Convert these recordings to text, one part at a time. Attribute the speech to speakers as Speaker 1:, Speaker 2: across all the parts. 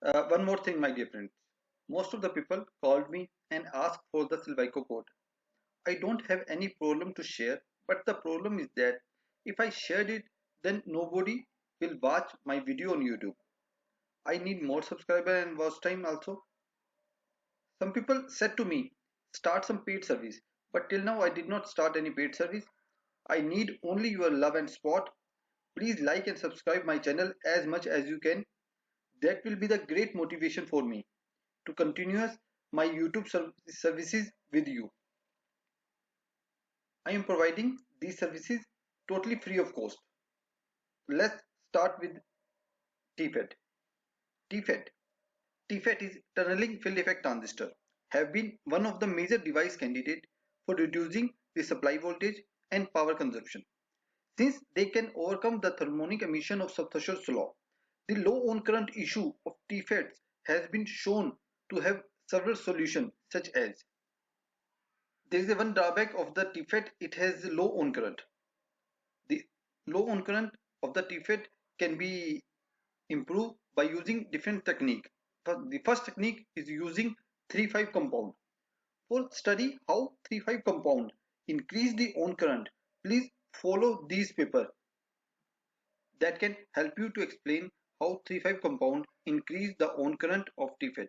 Speaker 1: One more thing, my dear friends. Most of the people called me and asked for the Silvaco code. I don't have any problem to share, but the problem is that if I shared it, then nobody will watch my video on YouTube. I need more subscriber and watch time also. Some people said to me, start some paid service, but till now I did not start any paid service. I need only your love and support. Please like and subscribe my channel as much as you can. That will be the great motivation for me to continue my YouTube services with you. I am providing these services totally free of cost. Let's start with TFET. TFET. TFET is tunneling field effect transistor. Have been one of the major device candidate for reducing the supply voltage and power consumption. Since they can overcome the thermonic emission of subthreshold law, the low on current issue of TFETs has been shown to have several solutions such as there is a one drawback of the TFET, it has low on current. The low on current of the TFET can be improved by using different technique. The first technique is using 3,5 compound. For study how 3,5 compound increase the on current, please follow these paper that can help you to explain how 3,5 compound increase the on current of TFET.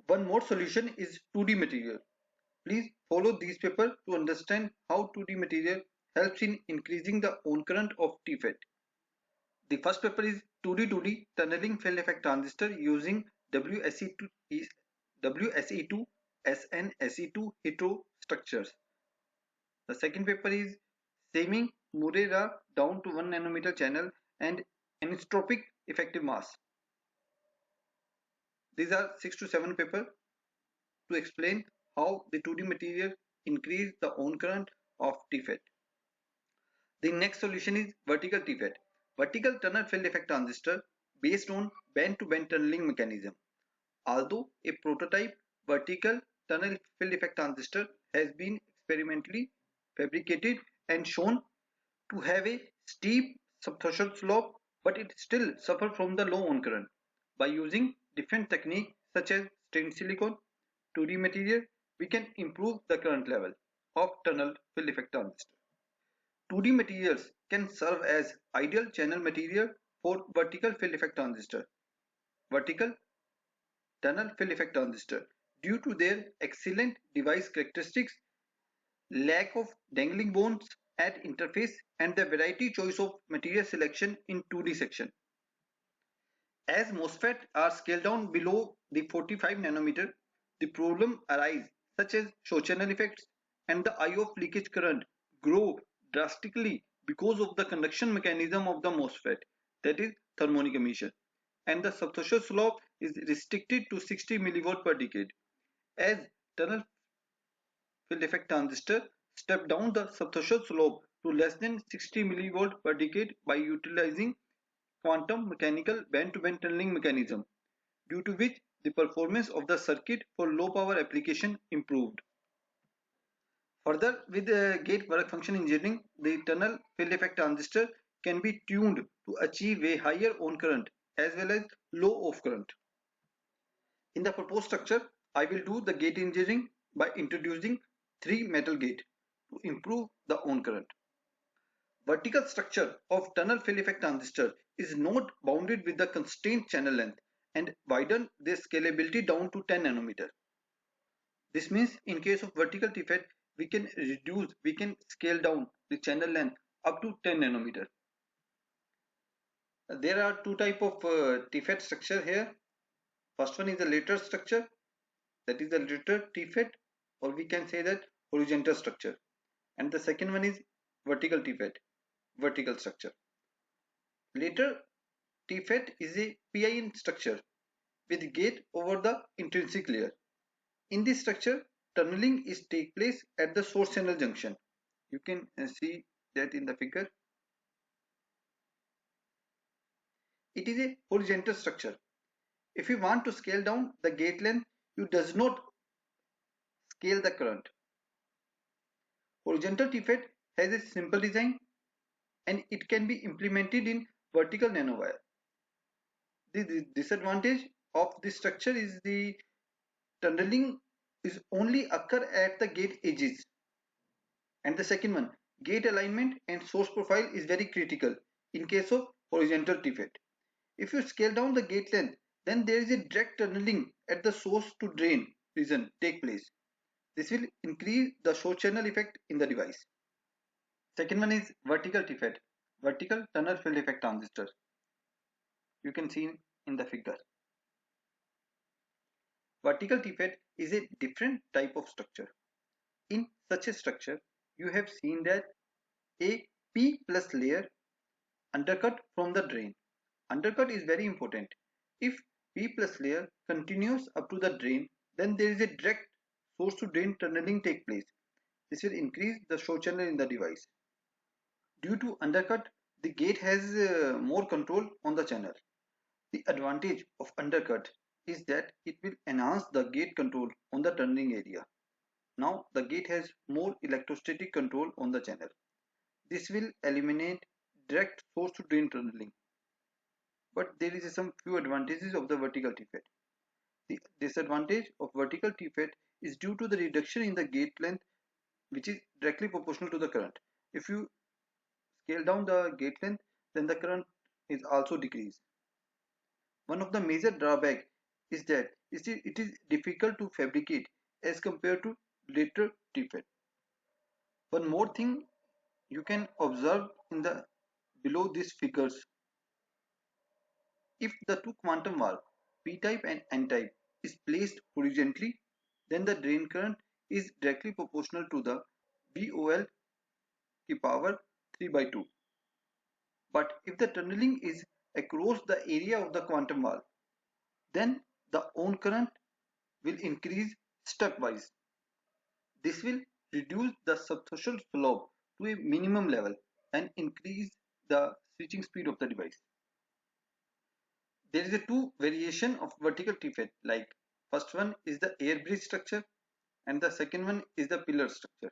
Speaker 1: One more solution is 2D material. Please follow these paper to understand how 2D material helps in increasing the on current of TFET. The first paper is 2D tunneling field effect transistor using WSE2 SNSE2 hetero structures. The second paper is Saming Murera down to 1 nanometer channel and anisotropic effective mass. These are 6 to 7 paper to explain how the 2D material increase the on current of TFET. The next solution is vertical TFET, vertical tunnel field effect transistor based on band-to-band tunneling mechanism. Although a prototype vertical tunnel field effect transistor has been experimentally fabricated and shown to have a steep subthreshold slope, but it still suffers from the low on current. By using different techniques such as stained silicon, 2D material, we can improve the current level of tunnel field effect transistor. 2D materials can serve as ideal channel material for vertical field effect transistor. Vertical tunnel field effect transistor due to their excellent device characteristics, lack of dangling bones at interface and the variety choice of material selection in 2D section. As MOSFET are scaled down below the 45 nanometer, the problem arise such as short channel effects and the eye of leakage current grow drastically because of the conduction mechanism of the MOSFET, that is thermonic emission, and the subthreshold slope is restricted to 60 millivolt per decade. As tunnel field effect transistor step down the subthreshold slope to less than 60 millivolt per decade by utilizing quantum mechanical band-to-band tunneling mechanism, due to which the performance of the circuit for low power application improved. Further, with gate work function engineering, the tunnel field effect transistor can be tuned to achieve a higher on current as well as low off current. In the proposed structure, I will do the gate engineering by introducing 3 metal gate to improve the on current. Vertical structure of tunnel field effect transistor is not bounded with the constrained channel length and widen their scalability down to 10 nanometer. This means in case of vertical TFET, we can scale down the channel length up to 10 nanometer. There are two type of TFET structure here. First one is the lateral structure, that is the lateral TFET, or we can say that horizontal structure. And the second one is vertical TFET, vertical structure. Lateral TFET is a PIN structure with gate over the intrinsic layer. In this structure, tunneling is take place at the source channel junction. You can see that in the figure. It is a horizontal structure. If you want to scale down the gate length, you does not scale the current. Horizontal TFET has a simple design and it can be implemented in vertical nanowire. The disadvantage of this structure is the tunneling is only occur at the gate edges. And the second one, gate alignment and source profile is very critical in case of horizontal TFET. If you scale down the gate length, then there is a direct tunneling at the source to drain region take place. This will increase the short channel effect in the device. Second one is vertical TFET, vertical tunnel field effect transistor. You can see in the figure. Vertical TFET is a different type of structure. In such a structure, you have seen that a P plus layer undercut from the drain. Undercut is very important. If P plus layer continues up to the drain, then there is a direct source to drain tunneling take place. This will increase the show channel in the device. Due to undercut, the gate has more control on the channel. The advantage of undercut is that it will enhance the gate control on the tunneling area. Now the gate has more electrostatic control on the channel. This will eliminate direct source to drain tunneling. But there is some few advantages of the vertical TFET. The disadvantage of vertical TFET is due to the reduction in the gate length, which is directly proportional to the current. If you scale down the gate length, then the current is also decreased. One of the major drawbacks is that it is difficult to fabricate as compared to later TFET. One more thing you can observe in the below these figures. If the two quantum valve p-type and n-type is placed horizontally, then the drain current is directly proportional to the VOL की power 3 by 2. But if the tunneling is across the area of the quantum valve, then the on current will increase stepwise. This will reduce the subthreshold slope to a minimum level and increase the switching speed of the device. There is a two variation of vertical TFET, like first one is the air bridge structure and the second one is the pillar structure.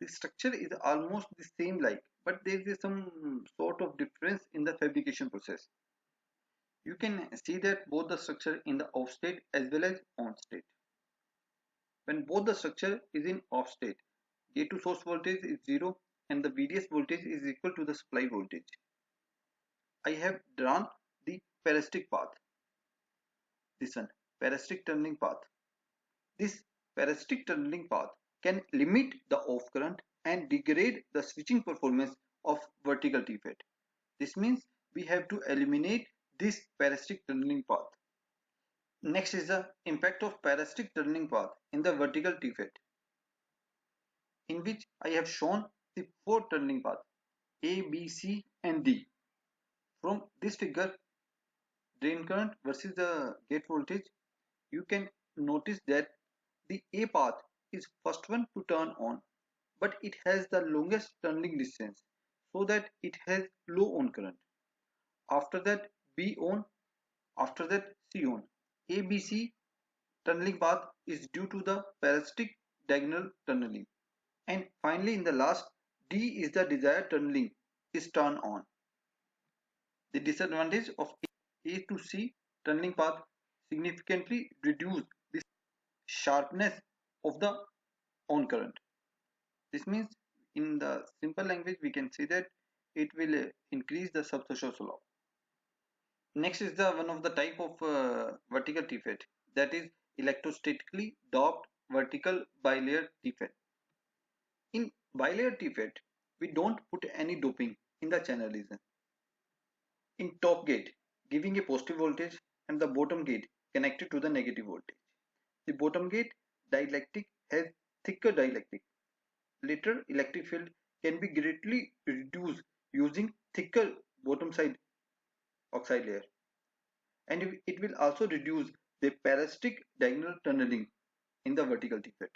Speaker 1: The structure is almost the same like, but there is some sort of difference in the fabrication process. You can see that both the structure in the off state as well as on state. When both the structure is in off state, gate to source voltage is 0 and the VDS voltage is equal to the supply voltage. I have drawn the parasitic path. This one, parasitic tunneling path. This parasitic tunneling path can limit the off current and degrade the switching performance of vertical TFET. This means we have to eliminate this parasitic tunneling path. Next is the impact of parasitic tunneling path in the vertical TFET, in which I have shown the four tunneling paths A, B, C and D. From this figure, drain current versus the gate voltage, you can notice that the A path is first one to turn on, but it has the longest tunneling distance, so that it has low on current. After that B on, after that C on. ABC tunneling path is due to the parasitic diagonal tunneling. And finally in the last, D is the desired tunneling is turned on. The disadvantage of A to C tunneling path significantly reduce the sharpness of the on current. This means in the simple language we can say that it will increase the subthreshold slope. Next is the one of the type of vertical TFET, that is electrostatically doped vertical bilayer TFET. In bilayer TFET, we don't put any doping in the channel region. In top gate, giving a positive voltage and the bottom gate connected to the negative voltage. The bottom gate dielectric has thicker dielectric. Later electric field can be greatly reduced using thicker bottom side oxide layer, and it will also reduce the parasitic diagonal tunneling in the vertical TFET.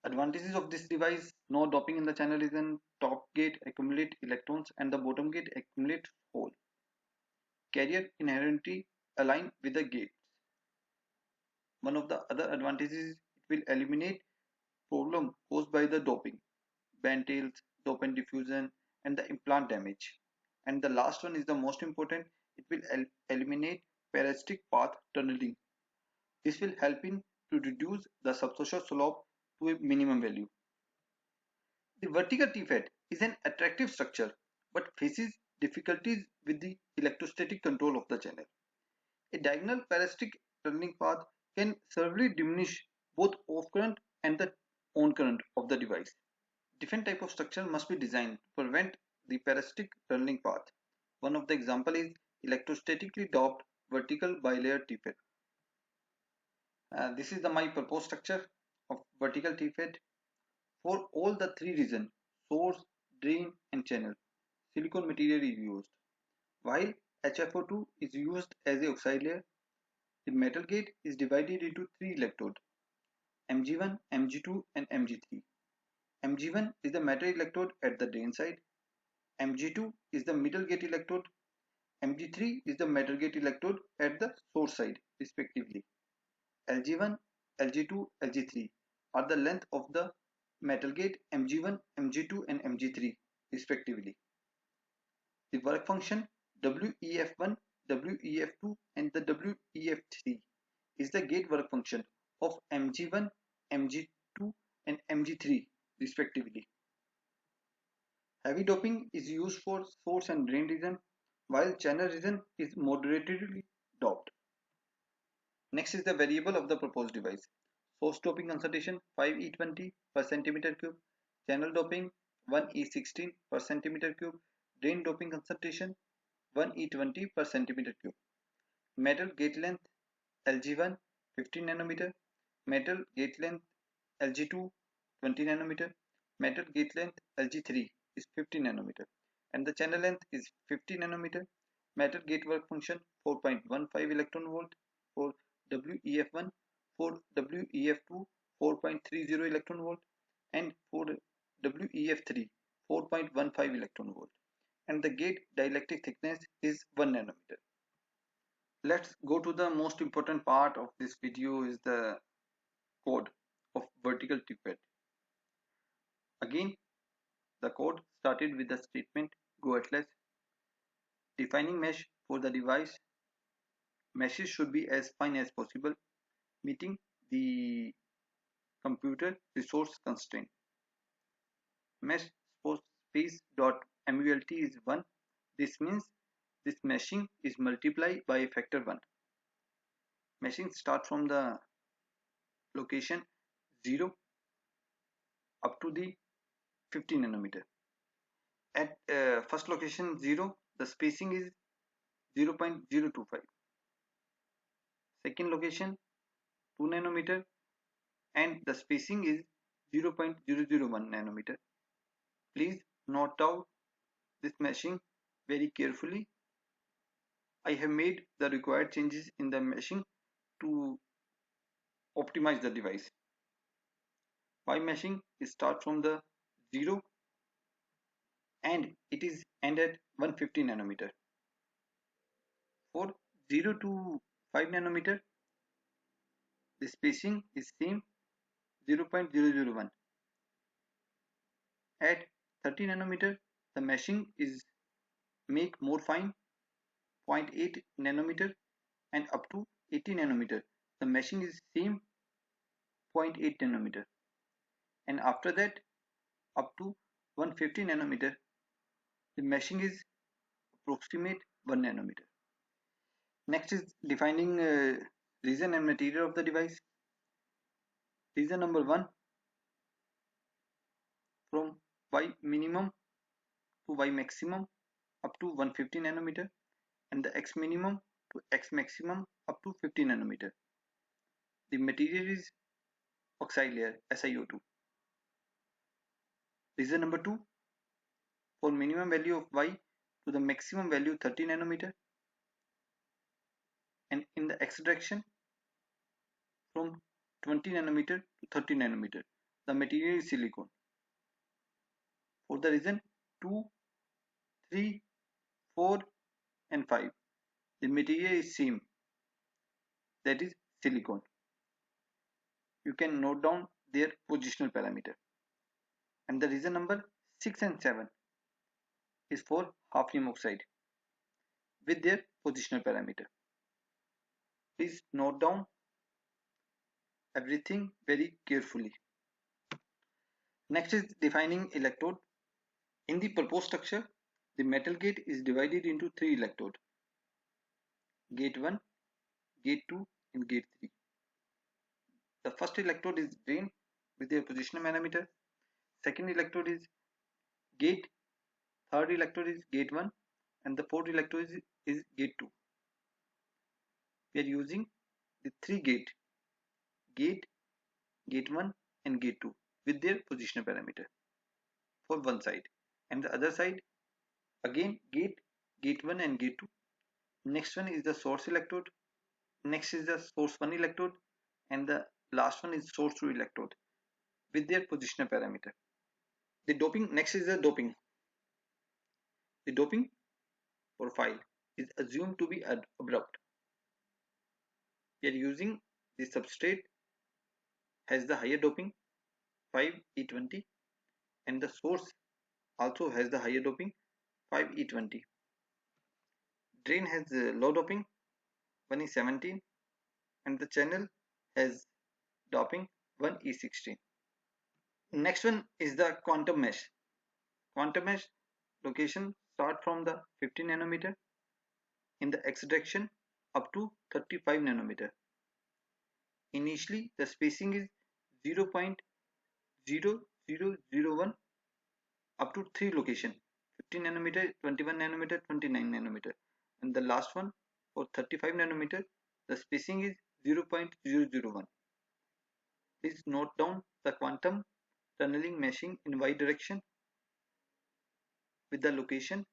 Speaker 1: Advantages of this device: no doping in the channel region, top gate accumulate electrons and the bottom gate accumulate hole. Carrier inherently align with the gates. One of the other advantages is it will eliminate problem caused by the doping, band tails, dopant diffusion and the implant damage. And the last one is the most important, it will eliminate parasitic path tunneling. This will help in to reduce the substrate slope to a minimum value. The vertical TFET is an attractive structure but faces difficulties with the electrostatic control of the channel. A diagonal parasitic tunneling path can severely diminish both off current and the on current of the device. Different type of structure must be designed to prevent the parasitic tunneling path. One of the example is electrostatically doped vertical bilayer TFET. This is my proposed structure of vertical TFET for all the three regions: source, drain and channel. Silicon material is used. While HFO2 is used as a oxide layer, the metal gate is divided into three electrodes: Mg1, Mg2 and Mg3. Mg1 is the metal electrode at the drain side, Mg2 is the middle gate electrode, Mg3 is the metal gate electrode at the source side respectively. Lg1, Lg2, Lg3 are the length of the metal gate Mg1, Mg2 and Mg3 respectively. The work function WEF1, WEF2 and the WEF3 is the gate work function of Mg1, Mg2 and Mg3 respectively. Heavy doping is used for source and drain region, while channel region is moderately doped. Next is the variable of the proposed device. Source doping concentration 5E20 per centimeter cube, channel doping 1E16 per centimeter cube, drain doping concentration 1E20 per centimeter cube. Metal gate length Lg1 15 nanometer, metal gate length Lg2 20 nanometer, metal gate length Lg3 is 50 nanometer and the channel length is 50 nanometer. Metal gate work function 4.15 electron volt for WEF1, for WEF2 4.30 electron volt and for WEF3 4.15 electron volt, and the gate dielectric thickness is 1 nanometer. Let's go to the most important part of this video, is the code of vertical TFET. Again, the code started with the statement go atlas. Defining mesh for the device. Meshes should be as fine as possible, meeting the computer resource constraint. Mesh space dot mult is 1. This means this meshing is multiplied by a factor 1. Meshing starts from the location 0 up to the 50 nanometer. At first location 0, the spacing is 0.025. Second location 2 nanometer and the spacing is 0.001 nanometer. Please note out this meshing very carefully. I have made the required changes in the meshing to optimize the device. By meshing, it starts from the 0 and it is end at 150 nanometer. For 0 to 5 nanometer, the spacing is same 0.001. At 30 nanometer, the meshing is make more fine 0.8 nanometer and up to 80 nanometer. The meshing is same 0.8 nanometer, and after that up to 150 nanometer, the meshing is approximate 1 nanometer. Next is defining region and material of the device. Region number 1 from Y minimum to Y maximum up to 150 nanometer and the X minimum to X maximum up to 50 nanometer. The material is oxide layer SiO2. Region number 2 for minimum value of Y to the maximum value 30 nanometer, and in the X direction from 20 nanometer to 30 nanometer. The material is silicon. For the region 2, 3, 4 and 5, the material is same, that is silicon. You can note down their positional parameter. And the region number 6 and 7 is for hafnium oxide. with their positional parameter. Please note down everything very carefully. Next is defining electrode. In the proposed structure, the metal gate is divided into three electrodes: gate 1, gate 2 and gate 3. The first electrode is drain with their positional parameter. Second electrode is gate. Third electrode is gate 1 and the fourth electrode is gate 2. We are using the three gate, gate 1 and gate 2 with their positional parameter for one side, and the other side again gate 1 and gate 2. Next one is the source electrode, next is the source 1 electrode, and the last one is source 2 electrode with their positional parameter. The doping, next is the doping. The doping profile is assumed to be abrupt. We are using the substrate has the higher doping 5E20 and the source also has the higher doping 5E20. Drain has low doping 1E17 and the channel has doping 1E16. Next one is the quantum mesh. Quantum mesh location start from the 50 nanometer in the x direction up to 35 nanometer. Initially the spacing is 0.0001 up to 3 location: 15 nanometer, 21 nanometer, 29 nanometer, and the last one for 35 nanometer the spacing is 0.001. Please note down the quantum tunneling meshing in y direction with the location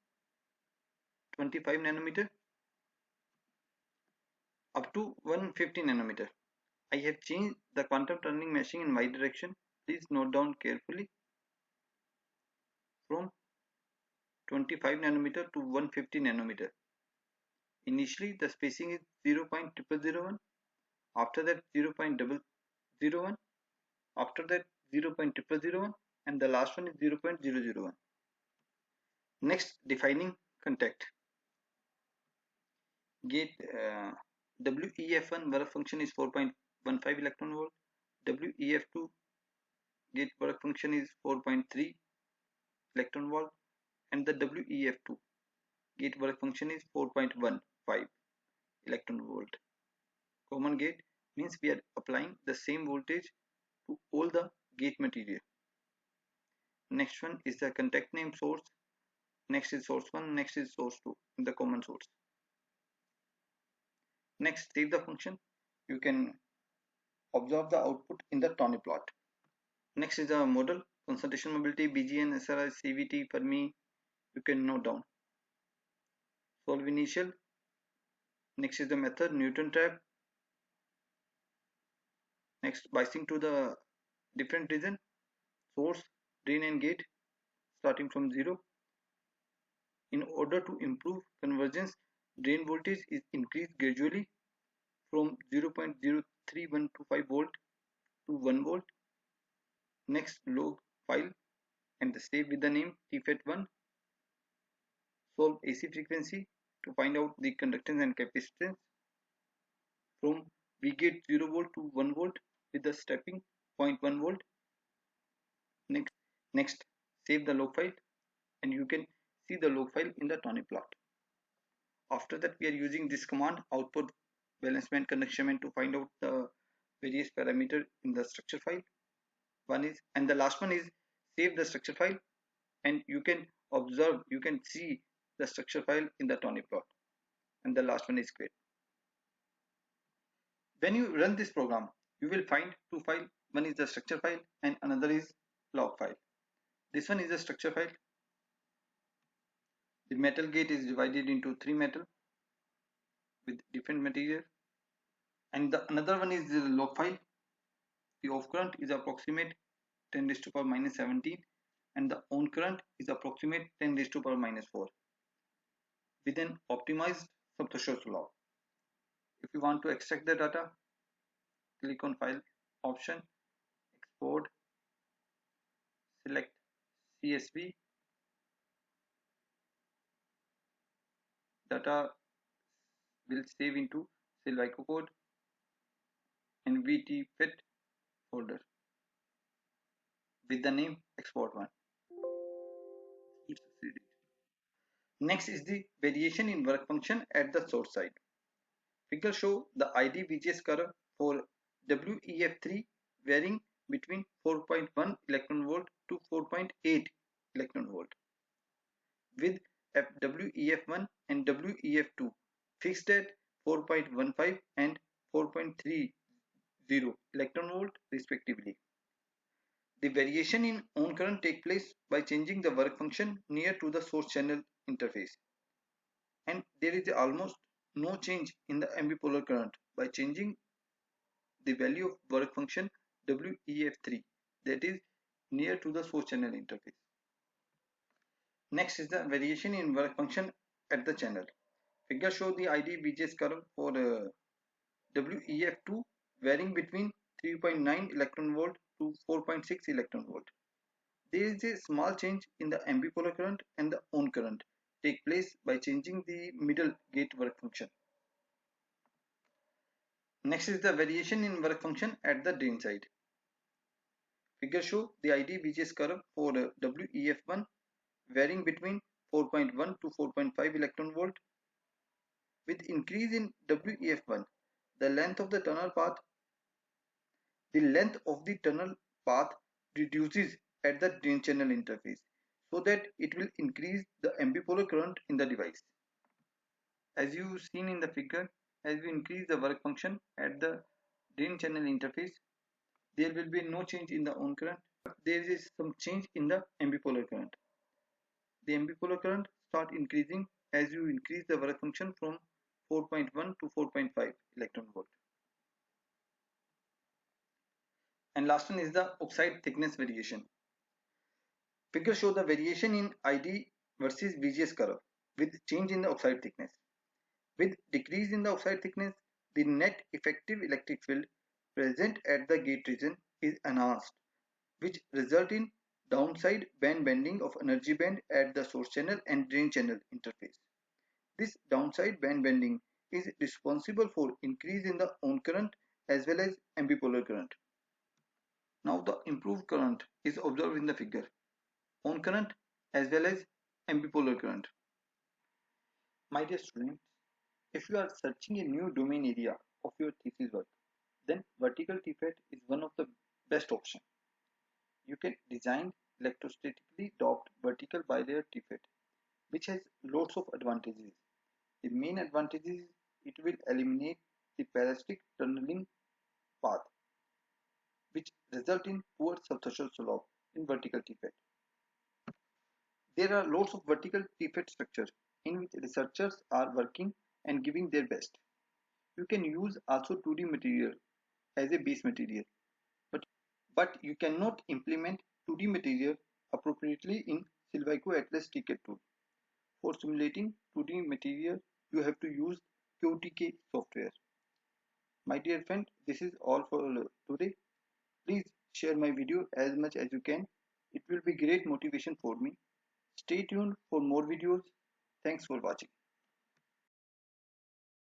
Speaker 1: 25 nanometer up to 150 nanometer. I have changed the quantum tunneling meshing in y direction. Please note down carefully from 25 nanometer to 150 nanometer. Initially the spacing is 0.0001, after that 0.001, after that 0.0001, and the last one is 0.001. Next, defining contact. Gate WEF1 work function is 4.15 electron volt. WEF2 gate work function is 4.3 electron volt, and the WEF2 gate work function is 4.15 electron volt. Common gate means we are applying the same voltage to all the gate material. Next one is the contact name source. Next is source 1, next is source 2 in the common source. Next, save the function. You can observe the output in the Tony plot. Next is the model, concentration mobility, BGN, SRI, CVT, Fermi. You can note down. Solve initial. Next is the method, Newton trap. Next, biasing to the different region, source, drain and gate starting from 0. In order to improve convergence, drain voltage is increased gradually from 0.03125 volt to 1 volt. Next, log file and save with the name TFET1. Solve AC frequency to find out the conductance and capacitance from V gate 0 volt to 1 volt with the stepping 0.1 volt. Next, save the log file and you can see the log file in the Tony plot. After that, we are using this command, output balance band conduction band, to find out the various parameter in the structure file. One is, and the last one is save the structure file, and you can observe, you can see the structure file in the Tony plot, and the last one is quit. When you run this program, you will find two files. One is the structure file and another is log file. This one is the structure file. The metal gate is divided into 3 metal with different material, and the another one is the log file. The off current is approximate 10 raised to power minus 17 and the on current is approximate 10 raised to power minus 4 with an optimized sub-threshold law. If you want to extract the data, click on file option, export, select CSV, data will save into Silvaco code and VTFET folder with the name export1. Next is the variation in work function at the source side. Figure show the ID VGS curve for WEF3 varying between 4.1 electron volt to 4.8 electron volt, with WEF1 and WEF2 fixed at 4.15 and 4.30 electron volt respectively. The variation in on current take place by changing the work function near to the source channel interface, and there is almost no change in the ambipolar current by changing the value of work function WEF3, that is near to the source channel interface. Next is the variation in work function at the channel. Figure show the ID VGS curve for WEF2 varying between 3.9 electron volt to 4.6 electron volt. There is a small change in the ambipolar current and the on current take place by changing the middle gate work function. Next is the variation in work function at the drain side. Figure show the ID VGS curve for WEF1 varying between 4.1 to 4.5 electron volt. With increase in WEF1, the length of the tunnel path reduces at the drain channel interface, so that it will increase the ambipolar current in the device. As you seen in the figure, as we increase the work function at the drain channel interface, there will be no change in the on current, but there is some change in the ambipolar current. The ambipolar current start increasing as you increase the work function from 4.1 to 4.5 electron volt. And last one is the oxide thickness variation. Figure show the variation in ID versus VGS curve with change in the oxide thickness. With decrease in the oxide thickness, the net effective electric field present at the gate region is enhanced, which result in downside band bending of energy band at the source channel and drain channel interface. This downside band bending is responsible for increase in the on current as well as ambipolar current. Now the improved current is observed in the figure, on current as well as ambipolar current. My dear students, if you are searching a new domain area of your thesis work, then vertical TFET is one of the best options. You can design electrostatically doped vertical bilayer TFET, which has lots of advantages. The main advantage is it will eliminate the parasitic tunneling path, which result in poor substructural slope in vertical TFET. There are lots of vertical TFET structures in which researchers are working and giving their best. You can use also 2D material as a base material, but you cannot implement 2D material appropriately in Silvaco Atlas TCAD tool. For simulating 2D material, you have to use QTK software. My dear friend, this is all for today. Please share my video as much as you can. It will be great motivation for me. Stay tuned for more videos. Thanks for watching.